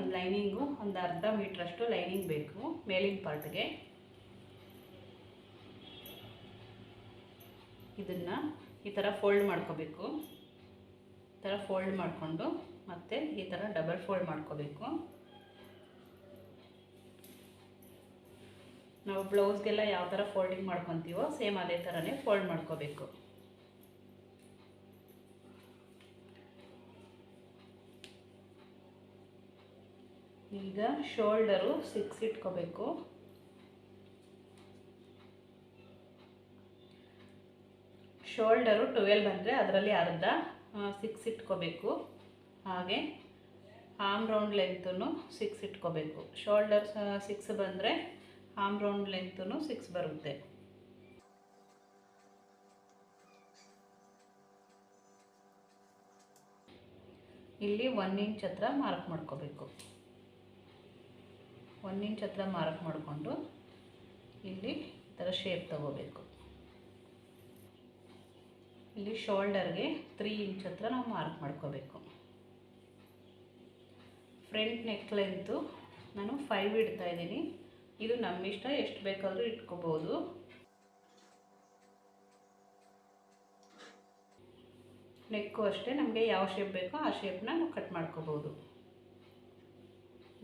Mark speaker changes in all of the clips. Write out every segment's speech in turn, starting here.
Speaker 1: ಒಂದು ಲೈನಿಂಗು ಒಂದು ಅರ್ಧ ಮೀಟ್ರಷ್ಟು ಲೈನಿಂಗ್ ಬೇಕು ಮೇಲಿನ ಪಾರ್ಟ್ಗೆ. ಇದನ್ನು ಈ ಥರ ಫೋಲ್ಡ್ ಮಾಡ್ಕೋಬೇಕು. ಈ ಥರ ಫೋಲ್ಡ್ ಮಾಡಿಕೊಂಡು ಮತ್ತೆ ಈ ಥರ ಡಬಲ್ ಫೋಲ್ಡ್ ಮಾಡ್ಕೋಬೇಕು. ನಾವು ಬ್ಲೌಸ್ಗೆಲ್ಲ ಯಾವ ಥರ ಫೋಲ್ಡಿಂಗ್ ಮಾಡ್ಕೊತೀವೋ ಸೇಮ್ ಅದೇ ಥರನೇ ಫೋಲ್ಡ್ ಮಾಡ್ಕೋಬೇಕು. ಈಗ ಶೋಲ್ಡರು 6 ಇಟ್ಕೋಬೇಕು. ಶೋಲ್ಡರು 12 ಬಂದರೆ ಅದರಲ್ಲಿ ಅರ್ಧ 6 ಇಟ್ಕೋಬೇಕು. ಹಾಗೆ ಆರ್ಮ್ ರೌಂಡ್ ಲೆಂತೂ 6 ಇಟ್ಕೋಬೇಕು. ಶೋಲ್ಡರ್ 6 ಬಂದರೆ ಆರ್ಮ್ ರೌಂಡ್ ಲೆಂತೂ 6 ಬರುತ್ತೆ. ಇಲ್ಲಿ 1 ಇಂಚ್ ಹತ್ರ ಮಾರ್ಕ್ ಮಾಡ್ಕೋಬೇಕು. 1 ಇಂಚ್ ಹತ್ರ ಮಾರ್ಕ್ ಮಾಡಿಕೊಂಡು ಇಲ್ಲಿ ಈ ಥರ ಶೇಪ್ ತಗೋಬೇಕು. ಇಲ್ಲಿ ಶೋಲ್ಡರ್ಗೆ 3 ಇಂಚ್ ಹತ್ರ ನಾವು ಮಾರ್ಕ್ ಮಾಡ್ಕೋಬೇಕು. ಫ್ರಂಟ್ ನೆಕ್ ಲೆಂತು ನಾನು 5 ಇಡ್ತಾ ಇದ್ದೀನಿ. ಇದು ನಮ್ಮ ಇಷ್ಟ, ಎಷ್ಟು ಬೇಕಾದರೂ ಇಟ್ಕೋಬೋದು. ನೆಕ್ಕು ಅಷ್ಟೇ, ನಮಗೆ ಯಾವ ಶೇಪ್ ಬೇಕೋ ಆ ಶೇಪ್ನ ನಾವು ಕಟ್ ಮಾಡ್ಕೋಬೋದು.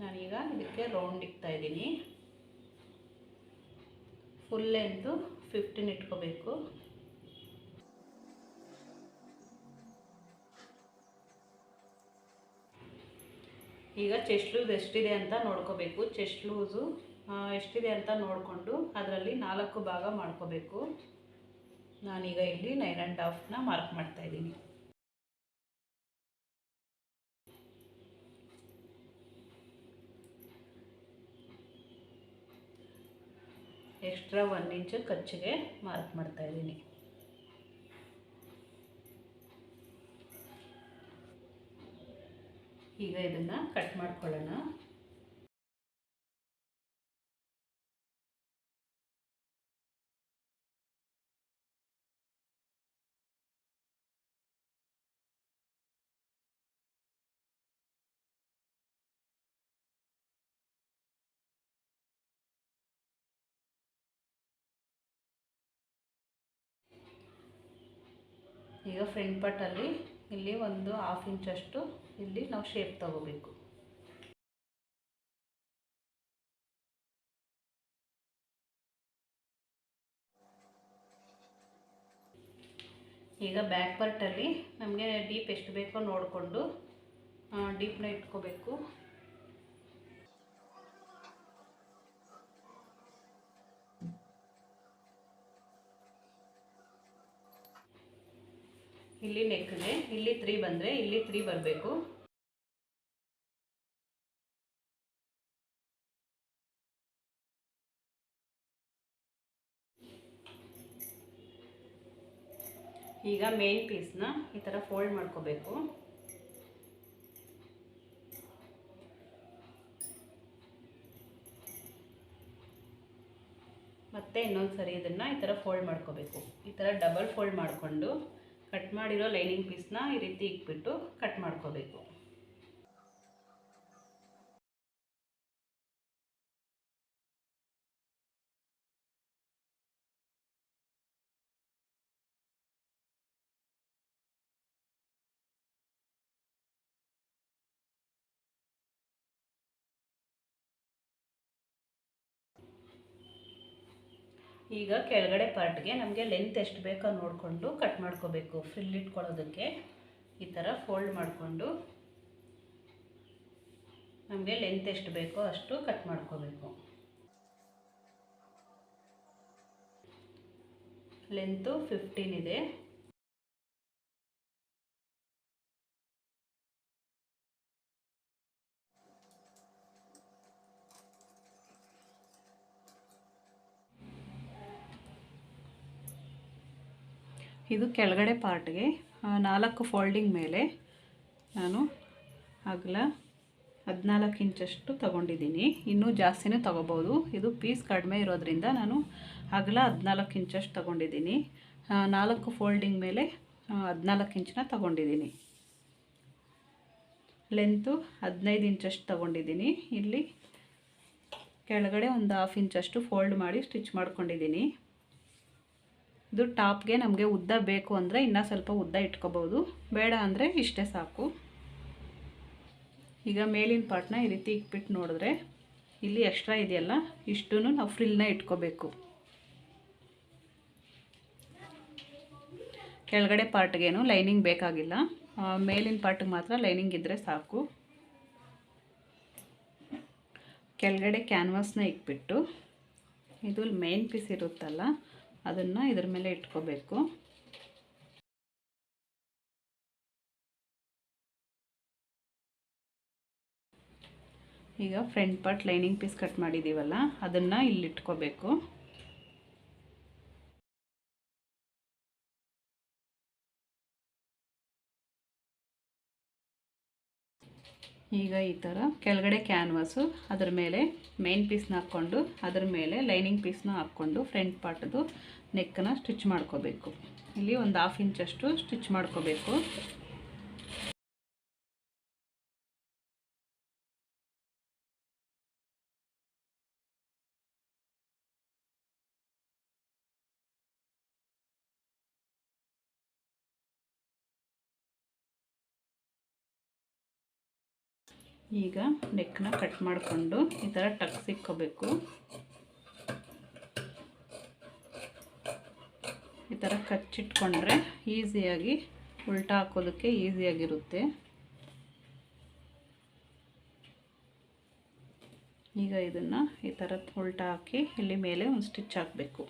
Speaker 1: ನಾನೀಗ ಇದಕ್ಕೆ ರೌಂಡ್ ಇಡ್ತಾ ಇದ್ದೀನಿ. ಫುಲ್ ಲೆಂತು 15 ಇಟ್ಕೋಬೇಕು. ಈಗ ಚೆಸ್ಟ್ ಲೂಸ್ ಎಷ್ಟಿದೆ ಅಂತ ನೋಡ್ಕೋಬೇಕು. ಚೆಸ್ಟ್ ಲೂಸು ಎಷ್ಟಿದೆ ಅಂತ ನೋಡಿಕೊಂಡು ಅದರಲ್ಲಿ 4 ಭಾಗ ಮಾಡ್ಕೋಬೇಕು. ನಾನೀಗ ಇಲ್ಲಿ 9 1/2ನ ಮಾರ್ಕ್ ಮಾಡ್ತಾಯಿದ್ದೀನಿ. ಎಕ್ಸ್ಟ್ರಾ 1 ಇಂಚು ಖರ್ಚಿಗೆ ಮಾರ್ಕ್ ಮಾಡ್ತಾಯಿದ್ದೀನಿ. ಈಗ ಇದನ್ನು ಕಟ್ ಮಾಡ್ಕೊಳ್ಳೋಣ. ಈಗ ಫ್ರಂಟ್ ಪಾರ್ಟಲ್ಲಿ ಇಲ್ಲಿ ಒಂದು 1/2 ಇಂಚಷ್ಟು ಇಲ್ಲಿ ನಾವು ಶೇಪ್ ತಗೋಬೇಕು. ಈಗ ಬ್ಯಾಕ್ ಪಾರ್ಟಲ್ಲಿ ನಮಗೆ ಡೀಪ್ ಎಷ್ಟು ಬೇಕೋ ನೋಡಿಕೊಂಡು ಡೀಪ್ನ ಇಟ್ಕೋಬೇಕು. ಇಲ್ಲಿ ನೆಕ್ಗೆ ಇಲ್ಲಿ 3 ಬಂದರೆ ಇಲ್ಲಿ 3 ಬರಬೇಕು. ಈಗ ಮೇನ್ ಪೀಸ್ನ ಈ ಥರ ಫೋಲ್ಡ್ ಮಾಡ್ಕೋಬೇಕು. ಮತ್ತೆ ಇನ್ನೊಂದು ಸರಿ ಇದನ್ನು ಈ ಥರ ಫೋಲ್ಡ್ ಮಾಡ್ಕೋಬೇಕು. ಈ ಥರ ಡಬಲ್ ಫೋಲ್ಡ್ ಮಾಡಿಕೊಂಡು ಕಟ್ ಮಾಡಿರೋ ಲೈನಿಂಗ್ ಪೀಸ್ನ ಈ ರೀತಿ ಇಟ್ಬಿಟ್ಟು ಕಟ್ ಮಾಡ್ಕೋಬೇಕು. ಈಗ ಕೆಳಗಡೆ ಪಾರ್ಟ್ಗೆ ನಮಗೆ ಲೆಂತ್ ಎಷ್ಟು ಬೇಕೋ ನೋಡಿಕೊಂಡು ಕಟ್ ಮಾಡ್ಕೋಬೇಕು. ಫ್ರಿಲ್ ಇಟ್ಕೊಳ್ಳೋದಕ್ಕೆ ಈ ಥರ ಫೋಲ್ಡ್ ಮಾಡಿಕೊಂಡು ನಮಗೆ ಲೆಂತ್ ಎಷ್ಟು ಬೇಕೋ ಅಷ್ಟು ಕಟ್ ಮಾಡ್ಕೋಬೇಕು. ಲೆಂತು 15 ಇದೆ. ಇದು ಕೆಳಗಡೆ ಪಾರ್ಟ್ಗೆ 4 ಫೋಲ್ಡಿಂಗ್ ಮೇಲೆ ನಾನು ಅಗಲ 14 ಇಂಚಷ್ಟು ತಗೊಂಡಿದ್ದೀನಿ. ಇನ್ನೂ ಜಾಸ್ತಿನೂ ತಗೋಬೋದು. ಇದು ಪೀಸ್ ಕಡಿಮೆ ಇರೋದ್ರಿಂದ ನಾನು ಅಗಲ 14 ಇಂಚಷ್ಟು ತಗೊಂಡಿದ್ದೀನಿ. 4 ಫೋಲ್ಡಿಂಗ್ ಮೇಲೆ 14 ಇಂಚನ್ನ ತಗೊಂಡಿದ್ದೀನಿ. ಲೆಂತು 15 ಇಂಚಷ್ಟು ತಗೊಂಡಿದ್ದೀನಿ. ಇಲ್ಲಿ ಕೆಳಗಡೆ ಒಂದು 1/2 ಇಂಚಷ್ಟು ಫೋಲ್ಡ್ ಮಾಡಿ ಸ್ಟಿಚ್ ಮಾಡ್ಕೊಂಡಿದ್ದೀನಿ. ಇದು ಟಾಪ್ಗೆ ನಮಗೆ ಉದ್ದ ಬೇಕು ಅಂದರೆ ಇನ್ನೂ ಸ್ವಲ್ಪ ಉದ್ದ ಇಟ್ಕೋಬೋದು, ಬೇಡ ಅಂದರೆ ಇಷ್ಟೇ ಸಾಕು. ಈಗ ಮೇಲಿನ ಪಾರ್ಟ್ನ ಈ ರೀತಿ ಇಟ್ಬಿಟ್ಟು ನೋಡಿದ್ರೆ ಇಲ್ಲಿ ಎಕ್ಸ್ಟ್ರಾ ಇದೆಯಲ್ಲ ಇಷ್ಟೂ ನಾವು ಫ್ರಿಲ್ನ ಇಟ್ಕೋಬೇಕು. ಕೆಳಗಡೆ ಪಾರ್ಟ್ಗೇನು ಲೈನಿಂಗ್ ಬೇಕಾಗಿಲ್ಲ, ಮೇಲಿನ ಪಾರ್ಟ್ಗೆ ಮಾತ್ರ ಲೈನಿಂಗ್ ಇದ್ದರೆ ಸಾಕು. ಕೆಳಗಡೆ ಕ್ಯಾನ್ವಾಸ್ನ ಇಟ್ಬಿಟ್ಟು ಇದು ಮೇನ್ ಪೀಸ್ ಇರುತ್ತಲ್ಲ ಅದನ್ನು ಇದ್ರ ಮೇಲೆ ಇಟ್ಕೋಬೇಕು. ಈಗ front part lining piece cut ಮಾಡಿದ್ದೀವಲ್ಲ ಅದನ್ನು ಇಲ್ಲಿ ಇಟ್ಕೋಬೇಕು. ಈಗ ಈ ಥರ ಕೆಳಗಡೆ ಕ್ಯಾನ್ವಾಸು ಅದರ ಮೇಲೆ ಮೇನ್ ಪೀಸ್ನ ಹಾಕ್ಕೊಂಡು ಅದರ ಮೇಲೆ ಲೈನಿಂಗ್ ಪೀಸ್ನ ಹಾಕ್ಕೊಂಡು ಫ್ರಂಟ್ ಪಾರ್ಟ್ದು ನೆಕ್ಕನ್ನು ಸ್ಟಿಚ್ ಮಾಡ್ಕೋಬೇಕು. ಇಲ್ಲಿ ಒಂದು 1/2 ಇಂಚಷ್ಟು ಸ್ಟಿಚ್ ಮಾಡ್ಕೋಬೇಕು. ಈಗ ನೆಕ್ನ ಕಟ್ ಮಾಡಿಕೊಂಡು ಈ ಥರ ಟಕ್ಸ್ ಇಕ್ಕೋಬೇಕು. ಈ ಥರ ಕಚ್ಚಿಟ್ಕೊಂಡ್ರೆ ಈಸಿಯಾಗಿ ಉಲ್ಟಾ ಹಾಕೋದಕ್ಕೆ ಈಸಿಯಾಗಿರುತ್ತೆ. ಈಗ ಇದನ್ನು ಈ ಥರ ಉಲ್ಟಾ ಹಾಕಿ ಇಲ್ಲಿ ಮೇಲೆ ಒಂದು ಸ್ಟಿಚ್ ಹಾಕಬೇಕು.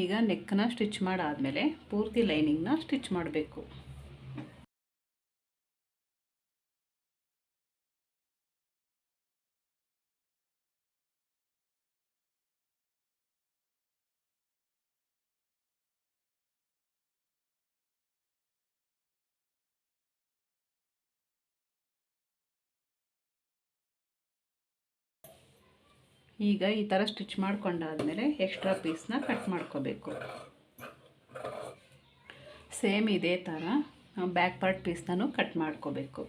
Speaker 1: ಈಗ ನೆಕ್ಕನ್ನ ಸ್ಟಿಚ್ ಮಾಡಾದಮೇಲೆ ಪೂರ್ತಿ ಲೈನಿಂಗ್ನ ಸ್ಟಿಚ್ ಮಾಡಬೇಕು. ಈಗ ಈ ಥರ ಸ್ಟಿಚ್ ಮಾಡ್ಕೊಂಡಾದ್ಮೇಲೆ ಎಕ್ಸ್ಟ್ರಾ ಪೀಸ್ನ ಕಟ್ ಮಾಡ್ಕೋಬೇಕು. ಸೇಮ್ ಇದೇ ಥರ ಬ್ಯಾಕ್ ಪಾರ್ಟ್ ಪೀಸ್ನೂ ಕಟ್ ಮಾಡ್ಕೋಬೇಕು.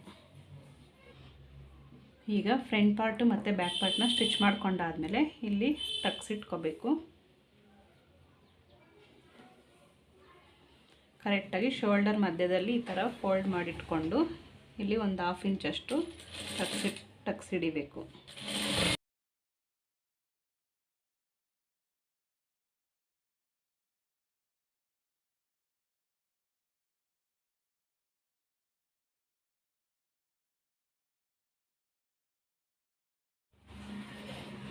Speaker 1: ಈಗ ಫ್ರಂಟ್ ಪಾರ್ಟು ಮತ್ತು ಬ್ಯಾಕ್ ಪಾರ್ಟ್ನ ಸ್ಟಿಚ್ ಮಾಡ್ಕೊಂಡಾದ್ಮೇಲೆ ಇಲ್ಲಿ ಟಕ್ಸ್ ಇಟ್ಕೋಬೇಕು. ಕರೆಕ್ಟಾಗಿ ಶೋಲ್ಡರ್ ಮಧ್ಯದಲ್ಲಿ ಈ ಥರ ಫೋಲ್ಡ್ ಮಾಡಿಟ್ಕೊಂಡು ಇಲ್ಲಿ ಒಂದು 1/2 ಇಂಚಷ್ಟು ಟಕ್ಸ್ ಹಿಡಿಬೇಕು.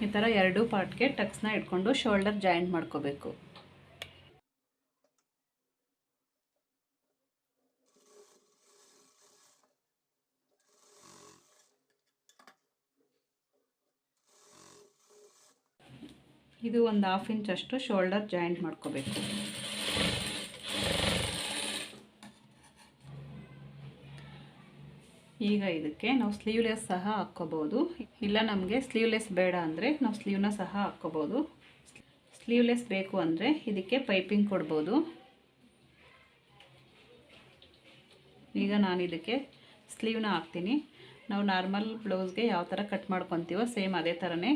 Speaker 1: ಈ ಥರ ಎರಡೂ ಪಾರ್ಟ್ಗೆ ಟಕ್ಸ್ನ ಇಟ್ಕೊಂಡು ಶೋಲ್ಡರ್ ಜಾಯಿಂಟ್ ಮಾಡ್ಕೋಬೇಕು. ಇದು ಒಂದು 1/2 ಇಂಚಷ್ಟು ಶೋಲ್ಡರ್ ಜಾಯಿಂಟ್ ಮಾಡ್ಕೋಬೇಕು. ಈಗ ಇದಕ್ಕೆ ನಾವು ಸ್ಲೀವ್ಲೆಸ್ ಸಹ ಹಾಕ್ಕೋಬೋದು, ಇಲ್ಲ ನಮಗೆ ಸ್ಲೀವ್ಲೆಸ್ ಬೇಡ ಅಂದರೆ ನಾವು ಸ್ಲೀವ್ನ ಸಹ ಹಾಕ್ಕೋಬೋದು. ಸ್ಲೀವ್ಲೆಸ್ ಬೇಕು ಅಂದರೆ ಇದಕ್ಕೆ ಪೈಪಿಂಗ್ ಕೊಡ್ಬೋದು. ಈಗ ನಾನು ಇದಕ್ಕೆ ಸ್ಲೀವ್ನ ಹಾಕ್ತೀನಿ. ನಾವು ನಾರ್ಮಲ್ ಬ್ಲೌಸ್ಗೆ ಯಾವ ಥರ ಕಟ್ ಮಾಡ್ಕೊತೀವೋ ಸೇಮ್ ಅದೇ ಥರನೇ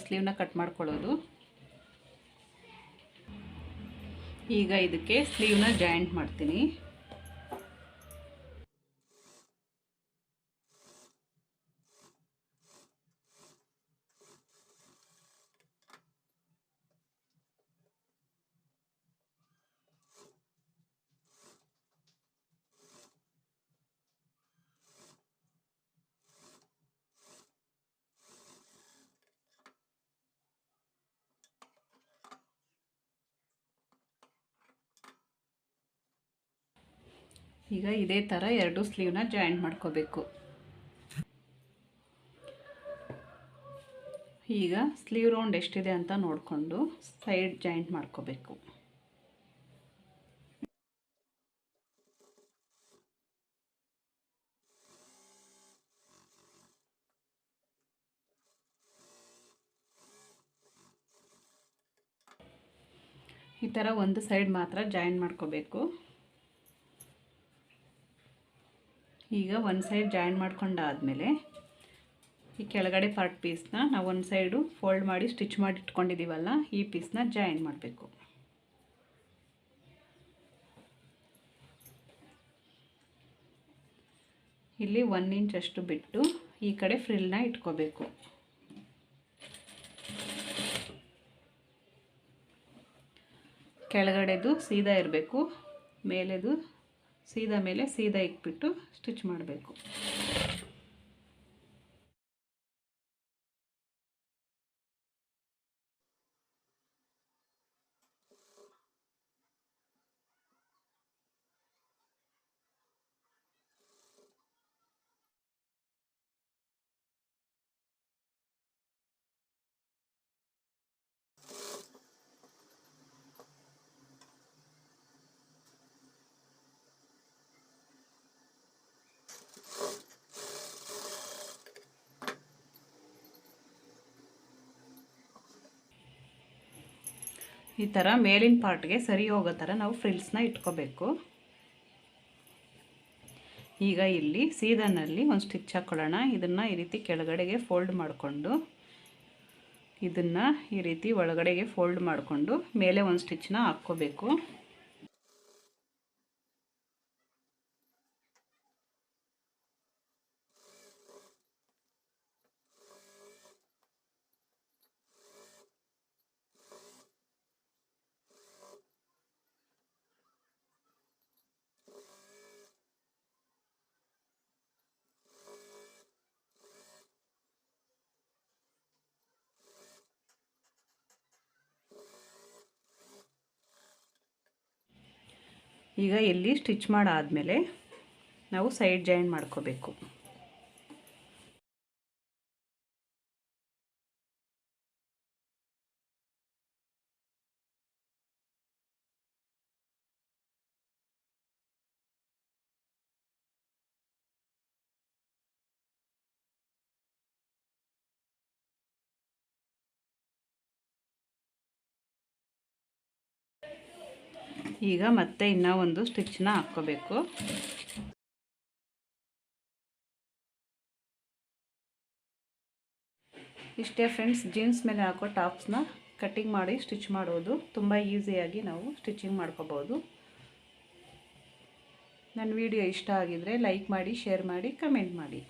Speaker 1: ಸ್ಲೀವ್ನ ಕಟ್ ಮಾಡ್ಕೊಳ್ಳೋದು. ಈಗ ಇದಕ್ಕೆ ಸ್ಲೀವ್ನ ಜಾಯಿಂಟ್ ಮಾಡ್ತೀನಿ. ಈಗ ಇದೇ ಥರ ಎರಡು ಸ್ಲೀವ್ನ ಜಾಯಿಂಟ್ ಮಾಡ್ಕೋಬೇಕು. ಈಗ ಸ್ಲೀವ್ ರೌಂಡ್ ಎಷ್ಟಿದೆ ಅಂತ ನೋಡಿಕೊಂಡು ಸೈಡ್ ಜಾಯಿಂಟ್ ಮಾಡ್ಕೋಬೇಕು. ಈ ಥರ ಒಂದು ಸೈಡ್ ಮಾತ್ರ ಜಾಯಿನ್ ಮಾಡ್ಕೋಬೇಕು. ಈಗ ಒಂದು ಸೈಡ್ ಜಾಯಿನ್ ಮಾಡ್ಕೊಂಡಾದಮೇಲೆ ಈ ಕೆಳಗಡೆ ಪಾರ್ಟ್ ಪೀಸ್ನ ನಾವು ಒಂದು ಸೈಡು ಫೋಲ್ಡ್ ಮಾಡಿ ಸ್ಟಿಚ್ ಮಾಡಿ ಇಟ್ಕೊಂಡಿದ್ದೀವಲ್ಲ, ಈ ಪೀಸ್ನ ಜಾಯಿನ್ ಮಾಡಬೇಕು. ಇಲ್ಲಿ 1 ಇಂಚ್ ಅಷ್ಟು ಬಿಟ್ಟು ಈ ಕಡೆ ಫ್ರಿಲ್ನ ಇಟ್ಕೋಬೇಕು. ಕೆಳಗಡೆದು ಸೀದಾ ಇರಬೇಕು, ಮೇಲೆದು ಸೀದಾ ಮೇಲೆ ಸೀದಾ ಇಟ್ಬಿಟ್ಟು ಸ್ಟಿಚ್ ಮಾಡಬೇಕು. ಈ ಥರ ಮೇಲಿನ ಪಾರ್ಟ್ಗೆ ಸರಿ ಹೋಗೋ ಥರ ನಾವು ಫ್ರಿಲ್ಸ್ನ ಇಟ್ಕೋಬೇಕು. ಈಗ ಇಲ್ಲಿ ಸೀದಾನಲ್ಲಿ ಒಂದು ಸ್ಟಿಚ್ ಹಾಕ್ಕೊಳ್ಳೋಣ. ಇದನ್ನು ಈ ರೀತಿ ಕೆಳಗಡೆಗೆ ಫೋಲ್ಡ್ ಮಾಡಿಕೊಂಡು ಇದನ್ನು ಈ ರೀತಿ ಒಳಗಡೆಗೆ ಫೋಲ್ಡ್ ಮಾಡಿಕೊಂಡು ಮೇಲೆ ಒಂದು ಸ್ಟಿಚ್ನ ಹಾಕ್ಕೋಬೇಕು. ಈಗ ಇಲ್ಲಿ ಸ್ಟಿಚ್ ಮಾಡಾದಮೇಲೆ ನಾವು ಸೈಡ್ ಜಾಯಿನ್ ಮಾಡ್ಕೋಬೇಕು. ಈಗ ಮತ್ತೆ ಇನ್ನೂ ಒಂದು ಸ್ಟಿಚ್ನ ಹಾಕ್ಕೋಬೇಕು. ಇಷ್ಟೇ ಫ್ರೆಂಡ್ಸ್, ಜೀನ್ಸ್ ಮೇಲೆ ಹಾಕೋ ಟಾಪ್ಸ್ನ ಕಟ್ಟಿಂಗ್ ಮಾಡಿ ಸ್ಟಿಚ್ ಮಾಡೋದು. ತುಂಬ ಈಸಿಯಾಗಿ ನಾವು ಸ್ಟಿಚಿಂಗ್ ಮಾಡ್ಕೋಬೋದು. ನನ್ನ ವಿಡಿಯೋ ಇಷ್ಟ ಆಗಿದರೆ ಲೈಕ್ ಮಾಡಿ, ಶೇರ್ ಮಾಡಿ, ಕಮೆಂಟ್ ಮಾಡಿ.